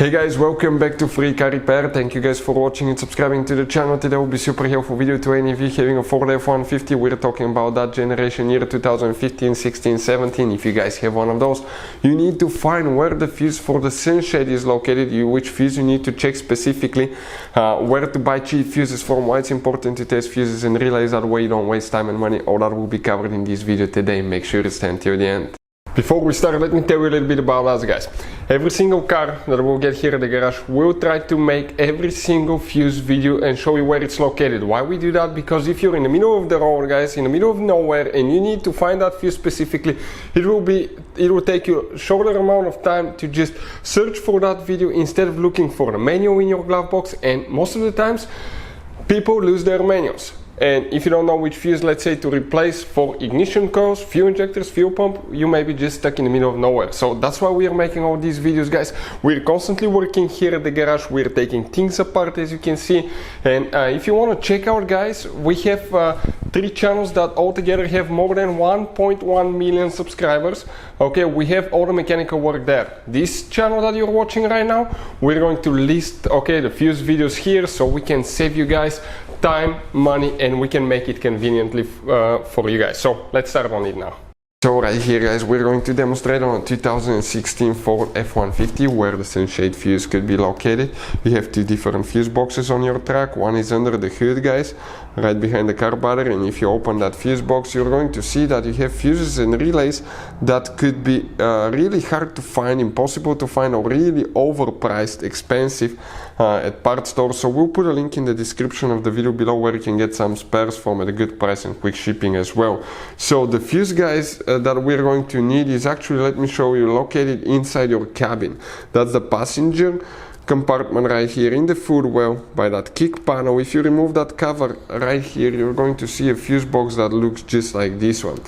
Hey guys, welcome back to Free Car Repair. Thank you guys for watching and subscribing to the channel. Today will be super helpful video to any of you having a Ford F-150. We're talking about that generation year 2015, 16, 17. If you guys have one of those, you need to find where the fuse for the sunshade is located, which fuse you need to check specifically, where to buy cheap fuses from, why it's important to test fuses and relays, that way you don't waste time and money. All that will be covered in this video today. Make sure to stay until the end. Before we start, let me tell you a little bit about us, guys. Every single car that we'll get here at the garage, we'll try to make every single fuse video and show you where it's located. Why we do that? Because if you're in the middle of the road, guys, in the middle of nowhere, and you need to find that fuse specifically, it will take you a shorter amount of time to just search for that video instead of looking for the manual in your glove box. And most of the times, people lose their manuals. And if you don't know which fuse, let's say, to replace for ignition coils, fuel injectors, fuel pump, you may be just stuck in the middle of nowhere. So that's why we are making all these videos, guys. We're constantly working here at the garage. We're taking things apart, as you can see. And if you want to check out, guys, we have 3 channels that altogether have more than 1.1 million subscribers. Okay, we have all the mechanical work there. This channel that you're watching right now, we're going to list, okay, the fuse videos here so we can save you guys time, money, and we can make it conveniently for you guys. So let's start on it now. So right here, guys, we're going to demonstrate on a 2016 Ford F-150 where the sunshade fuse could be located. You have 2 different fuse boxes on your truck. One is under the hood, guys, right behind the carburetor, and if you open that fuse box, you're going to see that you have fuses and relays that could be really hard to find, impossible to find, or really overpriced, expensive at parts stores. So we'll put a link in the description of the video below where you can get some spares from at a good price and quick shipping as well. So the fuse, guys, that we're going to need is actually, let me show you, located inside your cabin. That's the passenger compartment right here in the footwell by that kick panel. If you remove that cover right here, you're going to see a fuse box that looks just like this one.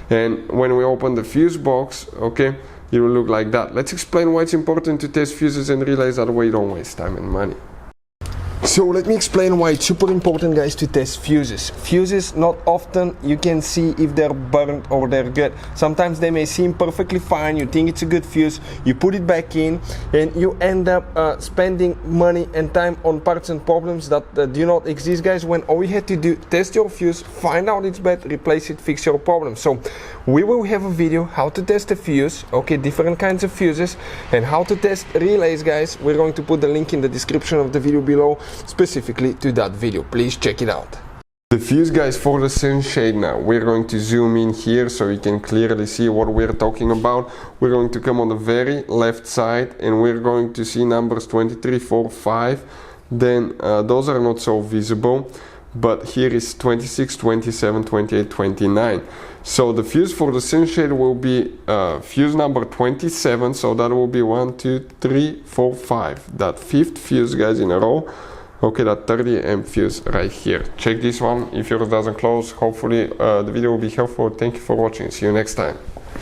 And when we open the fuse box, okay, it will look like that. Let's explain why it's important to test fuses and relays, that way you don't waste time and money. So let me explain why it's super important, guys, to test fuses. Fuses, not often you can see if they're burnt or they're good. Sometimes they may seem perfectly fine, you think it's a good fuse, you put it back in, and you end up spending money and time on parts and problems that do not exist, guys, when all you had to do, test your fuse, find out it's bad, replace it, fix your problem. So we will have a video how to test a fuse, okay, different kinds of fuses, and how to test relays, guys. We're going to put the link in the description of the video below specifically to that video. Please check it out. The fuse, guys, for the sunshade now. We're going to zoom in here so you can clearly see what we're talking about. We're going to come on the very left side and we're going to see numbers 23, 4, 5. Then those are not so visible, but here is 26, 27, 28, 29. So the fuse for the sunshade will be fuse number 27, so that will be 1, 2, 3, 4, 5. That 5th fuse, guys, in a row. Okay, that 30 amp fuse right here. Check this one if yours doesn't close. Hopefully the video will be helpful. Thank you for watching. See you next time.